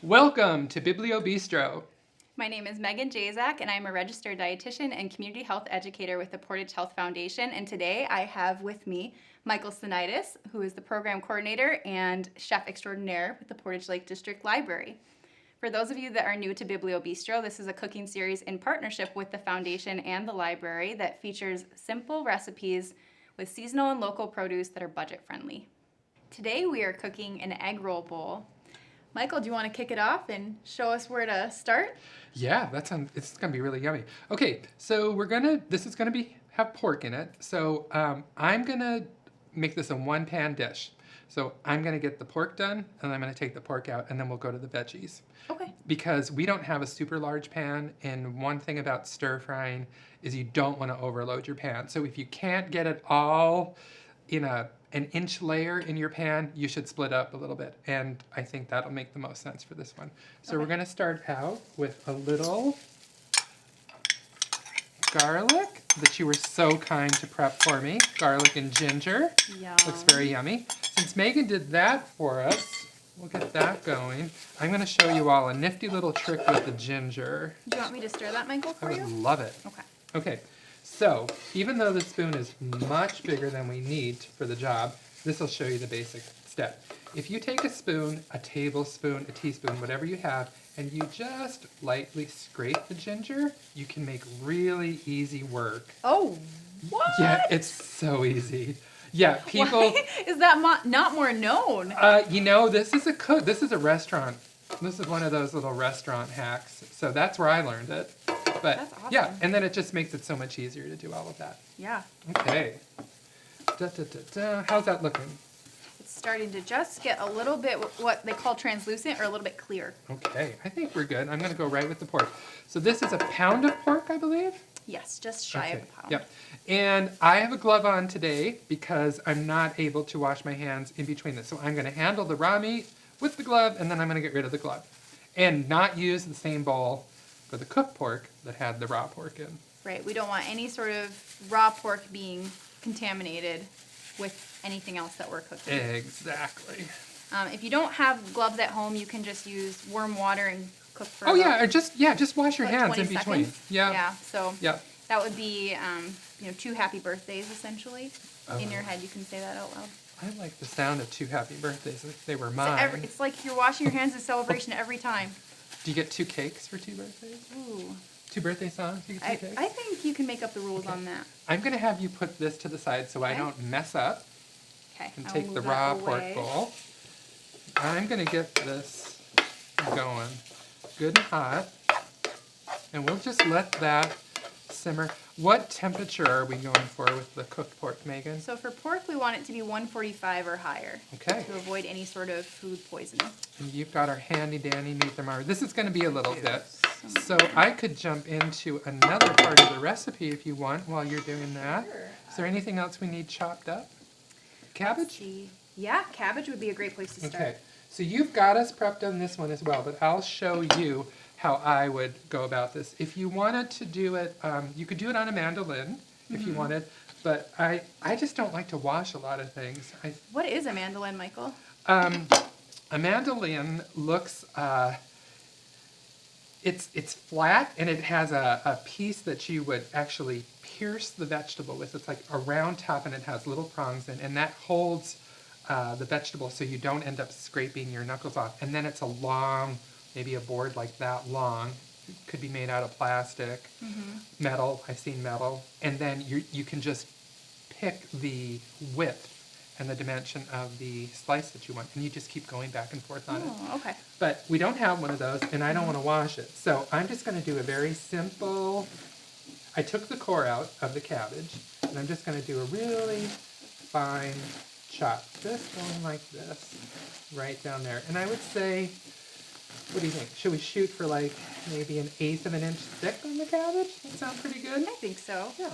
Welcome to Biblio Bistro. My name is Megan Jazak, and I'm a registered dietitian and community health educator with the Portage Health Foundation. And today I have with me Michael Sinitis, who is the program coordinator and chef extraordinaire with the Portage Lake District Library. For those of you that are new to Biblio Bistro, this is a cooking series in partnership with the foundation and the library that features simple recipes with seasonal and local produce that are budget friendly. Today we are cooking an egg roll bowl. Michael, do you want to kick it off and show us where to start? Yeah, it's gonna be really yummy. Okay, so this is gonna have pork in it. So I'm gonna make this a one pan dish. So I'm gonna get the pork done, and I'm gonna take the pork out, and then we'll go to the veggies. Okay. Because we don't have a super large pan, and one thing about stir frying is you don't want to overload your pan. So if you can't get it all in an inch layer in your pan, you should split up a little bit. And I think that'll make the most sense for this one. So we're gonna start out with a little garlic that you were so kind to prep for me. Garlic and ginger. Yum. Looks very yummy. Since Megan did that for us, we'll get that going. I'm gonna show you all a nifty little trick with the ginger. Do you want me to stir that, Michael, I for you? would love it. Okay. Okay, so even though the spoon is much bigger than we need for the job, this will show you the basic step. If you take a spoon, a tablespoon, a teaspoon, whatever you have, and you just lightly scrape the ginger, you can make really easy work. Oh, what? Yeah, it's so easy. Yeah, people. Why is that not more known? This is a restaurant. This is one of those little restaurant hacks. So that's where I learned it. But That's awesome. yeah, and then it just makes it so much easier to do all of that. Yeah. Okay. How's that looking? It's starting to just get a little bit what they call translucent or a little bit clear. Okay, I think we're good. I'm going to go right with the pork. So this is a pound of pork, I believe? Yes, just shy of a pound. Yep. And I have a glove on today because I'm not able to wash my hands in between this. So I'm going to handle the raw meat with the glove, and then I'm going to get rid of the glove. And not use the same bowl for the cooked pork that had the raw pork in. Right. We don't want any sort of raw pork being contaminated with anything else that we're cooking. Exactly. If you don't have gloves at home, you can just use warm water and cook for Oh yeah, or just wash your hands 20 in between. seconds. Yeah. Yeah. So Yeah. that would be 2 happy birthdays essentially. In your head, you can say that out loud. I like the sound of 2 happy birthdays if they were So mine. it's like you're washing your hands in celebration every time. Do you get 2 cakes for 2 birthdays? Ooh. 2 birthday songs? You get 2 cakes? I think you can make up the rules on that. I'm going to have you put this to the side so I Okay. don't mess up Okay. and I will take the move raw that pork away. bowl. I'm going to get this going good and hot. And we'll just let that simmer. What temperature are we going for with the cooked pork, Megan? So for pork, we want it to be 145 or higher. Okay. To avoid any sort of food poisoning. And you've got our handy dandy meat thermometer. This is going to be a little bit. So I could jump into another part of the recipe if you want while you're doing that. Sure. Is there anything else we need chopped up? Let's Cabbage? see. Yeah, cabbage would be a great place to start. Okay. So you've got us prepped on this one as well, but I'll show you how I would go about this. If you wanted to do it, you could do it on a mandolin if you wanted, but I just don't like to wash a lot of things. What is a mandolin, Michael? A mandolin looks, it's flat and it has a piece that you would actually pierce the vegetable with. It's like a round top and it has little prongs in, and that holds the vegetable so you don't end up scraping your knuckles off. And then it's a long, maybe a board like that long. It could be made out of plastic, metal. I've seen metal. And then you can just pick the width and the dimension of the slice that you want, and you just keep going back and forth on it. Oh, okay. But we don't have one of those, and I don't want to wash it. So I'm just going to do a very simple, I took the core out of the cabbage, and I'm just going to do a really fine chop. Just going like this, right down there. And I would say, what do you think? Should we shoot for like maybe 1/8 of an inch thick on the cabbage? That sound pretty good? I think so. Yeah.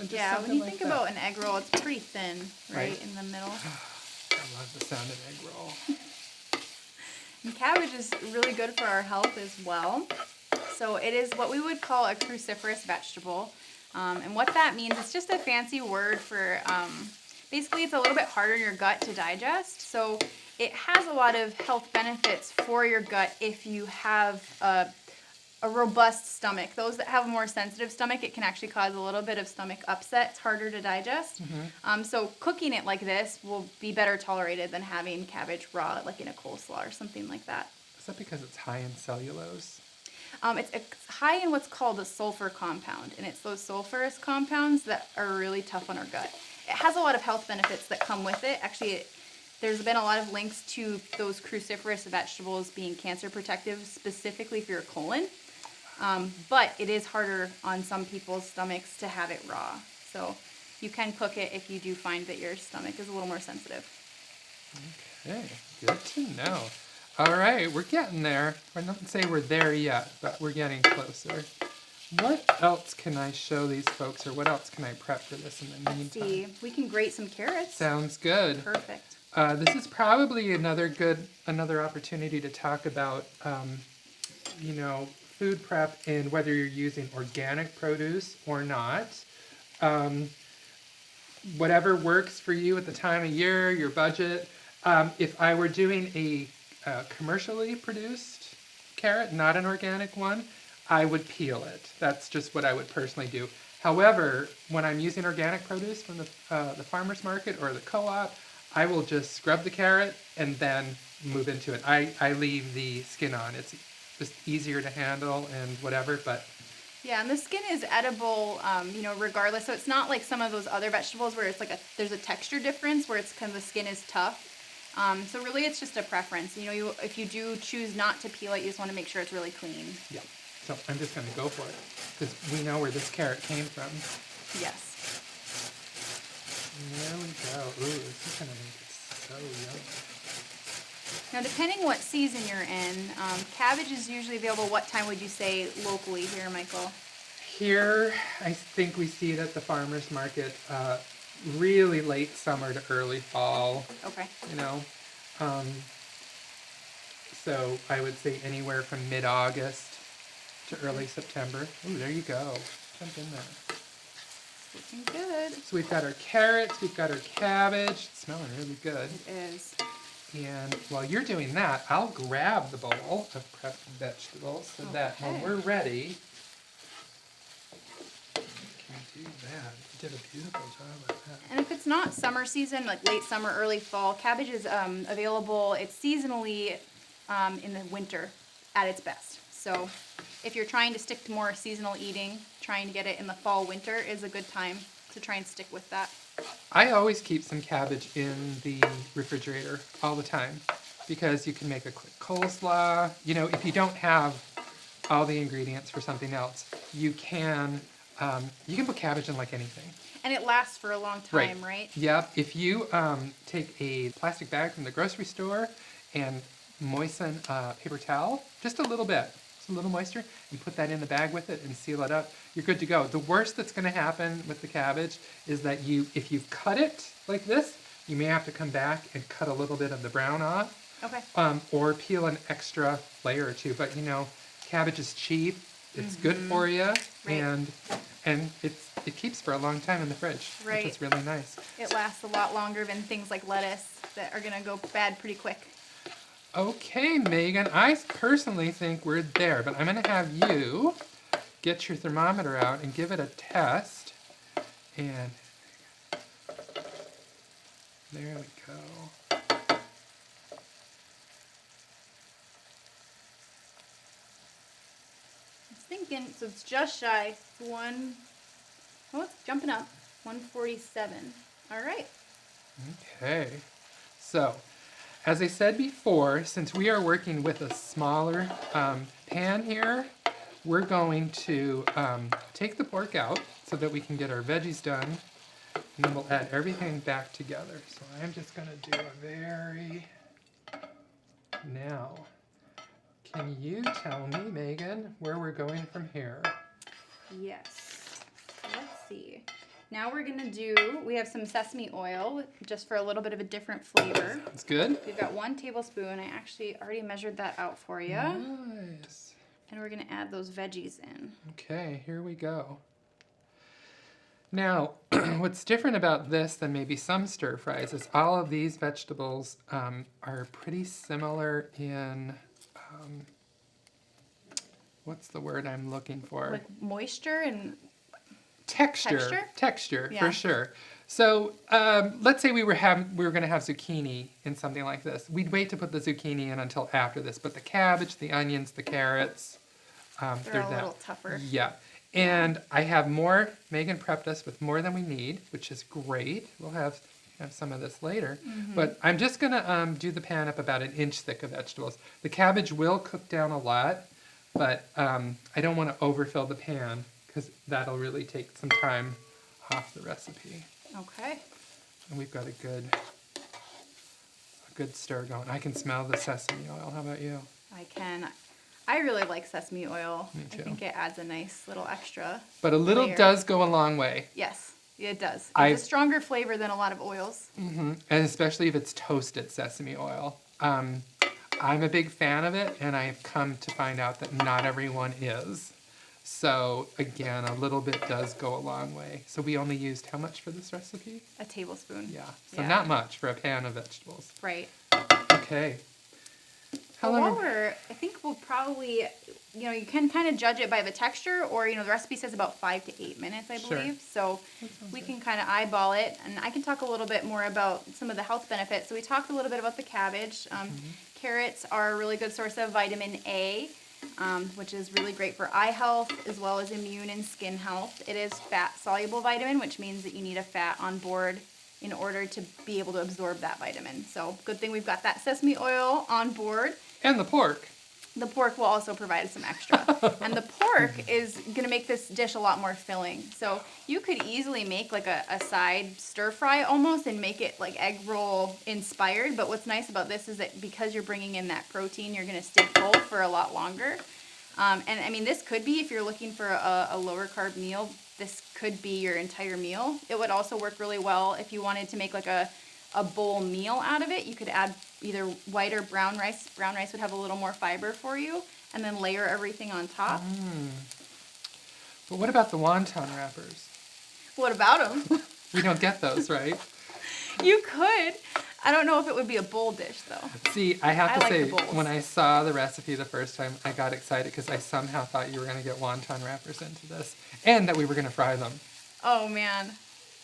And just Yeah, when something you like think that. about an egg roll, it's pretty thin, right, Right. in the middle. I love the sound of egg roll. And cabbage is really good for our health as well. So it is what we would call a cruciferous vegetable. And what that means, it's just a fancy word for, basically it's a little bit harder in your gut to digest. So it has a lot of health benefits for your gut if you have a robust stomach. Those that have a more sensitive stomach, it can actually cause a little bit of stomach upset. It's harder to digest. So cooking it like this will be better tolerated than having cabbage raw, like in a coleslaw or something like that. Is that because it's high in cellulose? It's high in what's called a sulfur compound, and it's those sulfurous compounds that are really tough on our gut. It has a lot of health benefits that come with it. Actually, there's been a lot of links to those cruciferous vegetables being cancer protective, specifically for your colon. But it is harder on some people's stomachs to have it raw. So you can cook it if you do find that your stomach is a little more sensitive. Okay, good to know. All right, we're getting there. I don't say we're there yet, but we're getting closer. What else can I show these folks, or what else can I prep for this in the meantime? See, we can grate some carrots. Sounds good. Perfect. This is probably another opportunity to talk about, food prep and whether you're using organic produce or not. Whatever works for you at the time of year, your budget. If I were doing a commercially produced carrot, not an organic one, I would peel it. That's just what I would personally do. However, when I'm using organic produce from the farmer's market or the co-op, I will just scrub the carrot and then move into it. I leave the skin on. It's just easier to handle and whatever, but... Yeah, and the skin is edible, regardless. So it's not like some of those other vegetables where it's like there's a texture difference where it's kind of the skin is tough. So really it's just a preference. If you do choose not to peel it, you just want to make sure it's really clean. Yeah, so I'm just going to go for it because we know where this carrot came from. Yes. There we go. Ooh, this is going to make it so yummy. Now, depending what season you're in, cabbage is usually available. What time would you say locally here, Michael? Here, I think we see it at the farmer's market really late summer to early fall. Okay. So I would say anywhere from mid-August to early September. Ooh, there you go. Jump in there. Looking good. So we've got our carrots, we've got our cabbage. It's smelling really good. It is. And while you're doing that, I'll grab the bowl of prepped vegetables so that when we're ready, we can do that. You did a beautiful job of that. And if it's not summer season, like late summer, early fall, cabbage is available. It's seasonally in the winter at its best. So if you're trying to stick to more seasonal eating, trying to get it in the fall, winter is a good time to try and stick with that. I always keep some cabbage in the refrigerator all the time because you can make a quick coleslaw. If you don't have all the ingredients for something else, you can put cabbage in like anything. And it lasts for a long time, right? Yep. If you take a plastic bag from the grocery store and moisten a paper towel, just a little bit, a little moisture, and put that in the bag with it and seal it up, you're good to go. The worst that's going to happen with the cabbage is that if you cut it like this, you may have to come back and cut a little bit of the brown off. Okay. Or peel an extra layer or two. But cabbage is cheap. It's good for you, Right. and it keeps for a long time in the fridge, Right. which is really nice. It lasts a lot longer than things like lettuce that are going to go bad pretty quick. Okay, Megan, I personally think we're there, but I'm going to have you get your thermometer out and give it a test. And there we go. I was thinking, so it's just shy. It's jumping up. 147. All right. Okay, so as I said before, since we are working with a smaller pan here, we're going to take the pork out so that we can get our veggies done, and then we'll add everything back together. So I'm just going to do Now, can you tell me, Megan, where we're going from here? Yes. Let's see. Now we're going to we have some sesame oil just for a little bit of a different flavor. That's good. We've got 1 tablespoon. I actually already measured that out for you. Nice. And we're going to add those veggies in. Okay, here we go. Now, what's different about this than maybe some stir fries is all of these vegetables are pretty similar in, what's the word I'm looking for? Like moisture and Texture, Yeah. for sure. So let's say we were going to have zucchini in something like this. We'd wait to put the zucchini in until after this, but the cabbage, the onions, the carrots, they're a little tougher. Yeah, and I have more. Megan prepped us with more than we need, which is great. We'll have some of this later, but I'm just gonna do the pan up about an inch thick of vegetables. The cabbage will cook down a lot, but I don't want to overfill the pan because that'll really take some time off the recipe. Okay. And we've got a good stir going. I can smell the sesame oil. How about you? I can. I really like sesame oil. Me too. I think it adds a nice little extra. But a little layer. does go a long way. Yes, it does. I've- It's a stronger flavor than a lot of oils. And especially if it's toasted sesame oil. I'm a big fan of it, and I've come to find out that not everyone is. So again, a little bit does go a long way. So we only used how much for this recipe? A tablespoon. Yeah, so not much for a pan of vegetables. Right. Okay. How Well, long? while I think we'll probably, you can kind of judge it by the texture, or, the recipe says about 5 to 8 minutes, I Sure. believe. So we can kind of eyeball it, and I can talk a little bit more about some of the health benefits. So we talked a little bit about the cabbage. Carrots are a really good source of vitamin A, which is really great for eye health as well as immune and skin health. It is fat-soluble vitamin, which means that you need a fat on board in order to be able to absorb that vitamin. So good thing we've got that sesame oil on board. And the pork. The pork will also provide some extra. And the pork is going to make this dish a lot more filling. So you could easily make like a side stir fry almost and make it like egg roll inspired. But what's nice about this is that because you're bringing in that protein, you're going to stay full for a lot longer. And I mean, this could be, if you're looking for a lower carb meal, this could be your entire meal. It would also work really well if you wanted to make like a bowl meal out of it. You could add either white or brown rice. Brown rice would have a little more fiber for you, and then layer everything on top. But what about the wonton wrappers? What about them? We don't get those, right? You could. I don't know if it would be a bowl dish, though. See, I have I to like say, the bowls. when I saw the recipe the first time, I got excited because I somehow thought you were going to get wonton wrappers into this, and that we were going to fry them. Oh, man.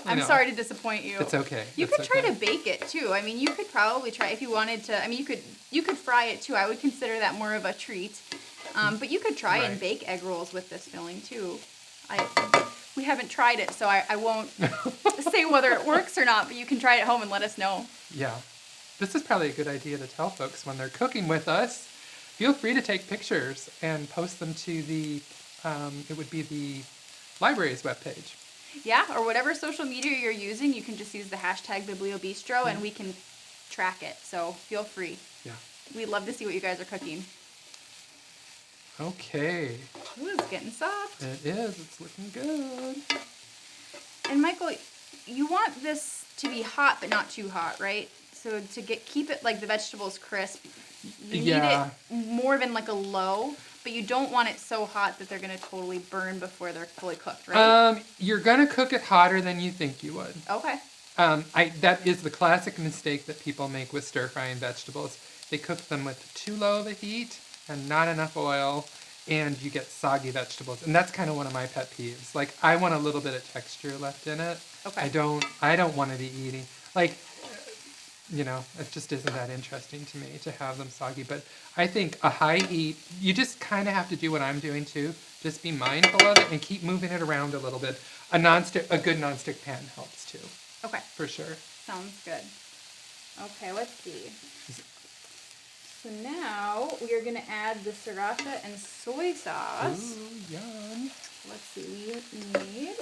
I I'm know. sorry to disappoint you. It's okay. You It's could try okay. to bake it, too. I mean, you could probably try, if you wanted to, I mean, you could fry it, too. I would consider that more of a treat. But you could try and Right. bake egg rolls with this filling, too. We haven't tried it, so I won't say whether it works or not, but you can try it at home and let us know. Yeah. This is probably a good idea to tell folks when they're cooking with us. Feel free to take pictures and post them to the, it would be the library's webpage. Yeah, or whatever social media you're using, you can just use the hashtag Biblio Bistro and we can track it. So feel free. Yeah. We'd love to see what you guys are cooking. Okay. Ooh, it's getting soft. It is. It's looking good. And Michael, you want this to be hot but not too hot, right? So to keep it like the vegetables crisp, you need it more than like a low, but you don't want it so hot that they're gonna totally burn before they're fully cooked, right? You're gonna cook it hotter than you think you would. Okay. That is the classic mistake that people make with stir frying vegetables. They cook them with too low of a heat and not enough oil, and you get soggy vegetables. And that's kind of one of my pet peeves. Like, I want a little bit of texture left in it. Okay. I don't want to be eating, like, it just isn't that interesting to me to have them soggy. But I think a high heat, you just kind of have to do what I'm doing too. Just be mindful of it and keep moving it around a little bit. A good nonstick pan helps too, Okay. for sure. Sounds good. Okay, let's see. So now we are going to add the sriracha and soy sauce. Ooh, yum. Let's see, we need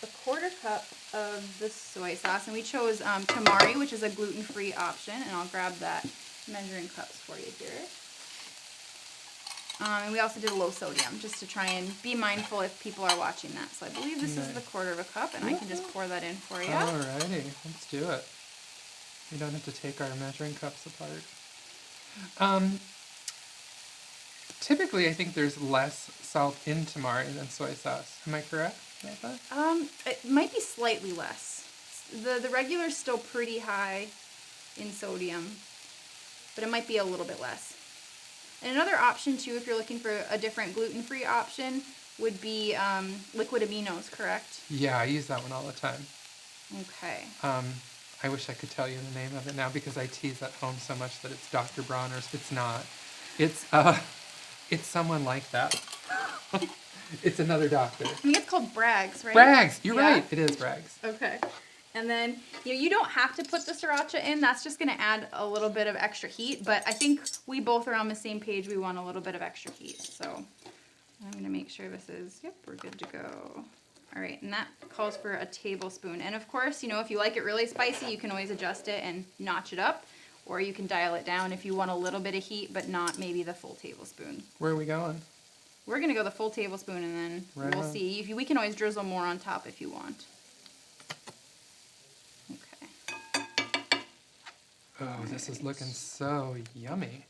a 1/4 cup of the soy sauce, and we chose tamari, which is a gluten-free option, and I'll grab that measuring cups for you here. And we also did a low sodium, just to try and be mindful if people are watching that. So I believe this is the 1/4 cup, and I can just pour that in for you. Alrighty, let's do it. We don't have to take our measuring cups apart. typically I think there's less salt in tamari than soy sauce. Am I correct about that? It might be slightly less. The regular is still pretty high in sodium, but it might be a little bit less. And another option too, if you're looking for a different gluten-free option, would be liquid aminos, correct? Yeah, I use that one all the time. Okay. I wish I could tell you the name of it now because I tease at home so much that it's Dr. Bronner's. It's not. It's someone like that. It's another doctor. I think it's called Bragg's, right? Bragg's. You're Yeah. right. It is Bragg's. Okay. And then you don't have to put the sriracha in. That's just going to add a little bit of extra heat. But I think we both are on the same page. We want a little bit of extra heat. So I'm going to make sure this is, yep, we're good to go. All right, and that calls for a tablespoon. And of course, if you like it really spicy, you can always adjust it and notch it up. Or you can dial it down if you want a little bit of heat, but not maybe the full tablespoon. Where are we going? We're going to go the full tablespoon, and then we'll see. We can always drizzle more on top if you want. Okay. Oh, this is looking so yummy.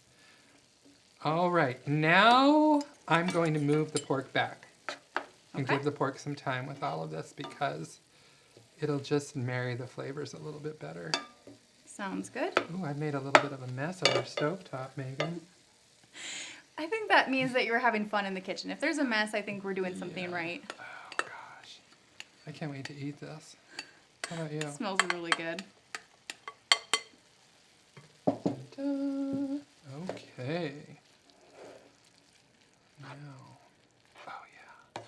All right, now I'm going to move the pork back and give the pork some time with all of this because it'll just marry the flavors a little bit better. Sounds good. Ooh, I made a little bit of a mess on our stovetop, Megan. I think that means that you're having fun in the kitchen. If there's a mess, I think we're doing something right. Oh, gosh. I can't wait to eat this. How about you? It smells really good. Ta-da. Okay. Now. Oh, yeah.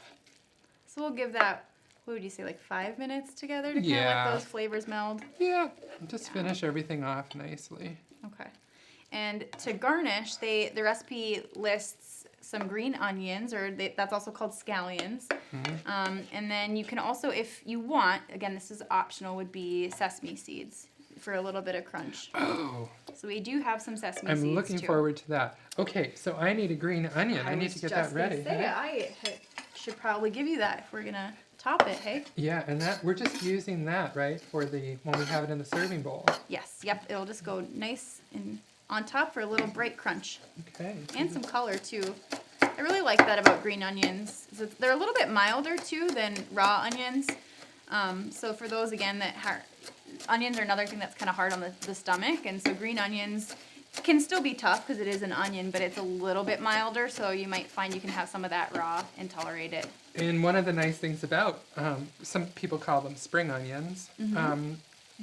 So we'll give that, what would you say, like 5 minutes together to kind of Yeah. let those flavors meld? Yeah. Just finish everything off nicely. Okay. And to garnish, the recipe lists some green onions, or that's also called scallions. Mm-hmm. And then you can also, if you want, again, this is optional, would be sesame seeds for a little bit of crunch. Oh. So we do have some sesame seeds I'm looking too. forward to that. Okay, so I need a green onion. I need to get that ready. I should probably give you that if we're gonna top it, hey? Yeah, and that we're just using that, right, for when we have it in the serving bowl. Yes, yep, it'll just go nice and on top for a little bright crunch. Okay. And some color too. I really like that about green onions. They're a little bit milder too than raw onions. So for those again onions are another thing that's kind of hard on the stomach, and so green onions can still be tough because it is an onion, but it's a little bit milder, so you might find you can have some of that raw and tolerate it. And one of the nice things about, some people call them spring onions. Mm-hmm.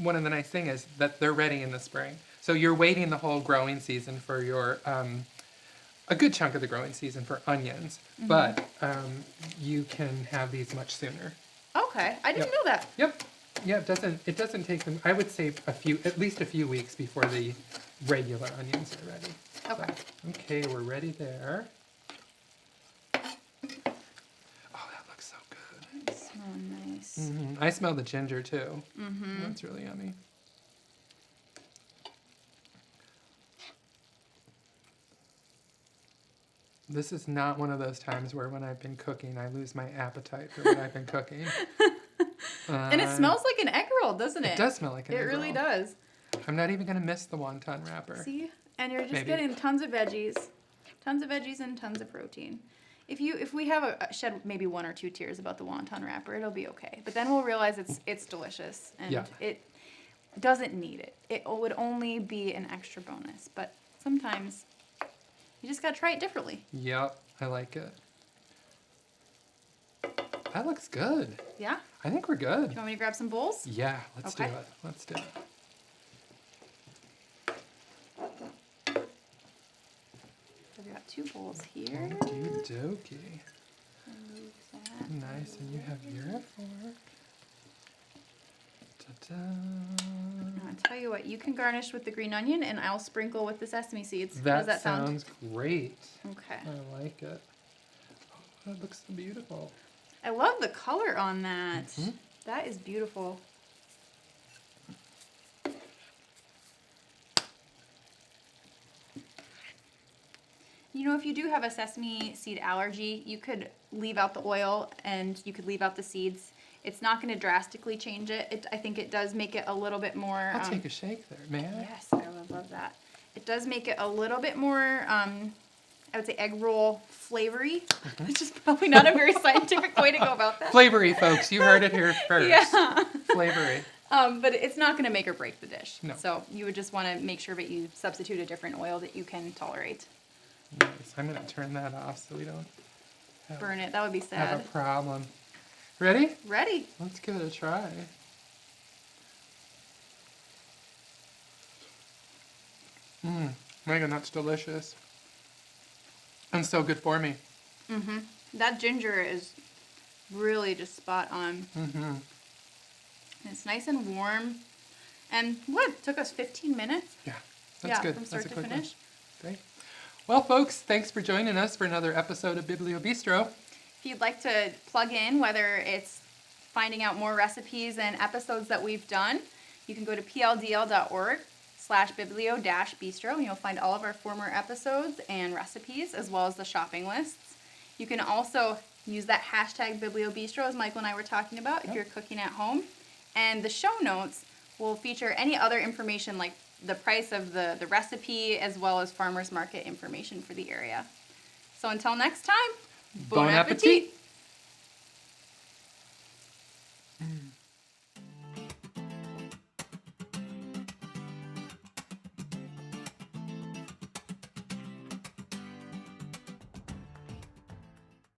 One of the nice things is that they're ready in the spring. So you're waiting the whole growing season for your, a good chunk of the growing season for onions, Mm-hmm. but you can have these much sooner. Okay, I didn't know that. Yep. Yeah, it doesn't take them, I would say at least a few weeks before the regular onions are ready. Okay. So, okay, we're ready there. Oh, that looks so good. They smell nice. Mm-hmm. I smell the ginger too. Mm-hmm. That's really yummy. This is not one of those times where when I've been cooking, I lose my appetite for what I've been cooking. And it smells like an egg roll, doesn't it? It does smell like an egg roll. It really does. I'm not even going to miss the wonton wrapper. See? And you're just Maybe. getting tons of veggies and tons of protein. If we have shed maybe 1 or 2 tears about the wonton wrapper, it'll be okay. But then we'll realize it's delicious, and Yeah. it doesn't need it. It would only be an extra bonus. But sometimes you just gotta try it differently. Yep, I like it. That looks good. Yeah? I think we're good. You want me to grab some bowls? Yeah, let's do Okay. it. Let's do it. I've got 2 bowls here. Okie dokie. Move that. Nice, and you have your fork. Ta-da. I'll tell you what, you can garnish with the green onion, and I'll sprinkle with the sesame seeds. How That does that sound? sounds great. Okay. I like it. Oh, that looks so beautiful. I love the color on that. Mhm. That is beautiful. If you do have a sesame seed allergy, you could leave out the oil and you could leave out the seeds. It's not going to drastically change it. I think it does make it a little bit more... I'll take a shake there, may I? Yes, I would love that. It does make it a little bit more I would say egg roll flavory, which is probably not a very scientific way to go about that. Flavory, folks. You heard it here first. Yeah. Flavory. But it's not going to make or break the dish. No. So you would just want to make sure that you substitute a different oil that you can tolerate. Nice. I'm going to turn that off so we don't Burn it. That would be have a sad. problem. Ready? Ready. Let's give it a try. Megan, that's delicious. And so good for me. That ginger is really just spot on. And it's nice and warm. And what? Took us 15 minutes? Yeah, that's good. From start That's a to quick finish. one. Great. Well, folks, thanks for joining us for another episode of Biblio Bistro. If you'd like to plug in, whether it's finding out more recipes and episodes that we've done, you can go to pldl.org/biblio-bistro, and you'll find all of our former episodes and recipes, as well as the shopping lists. You can also use that hashtag Biblio Bistro, as Michael and I were talking about, if you're cooking at home. And the show notes will feature any other information like the price of the recipe, as well as farmers market information for the area. So until next time, Bon appetit!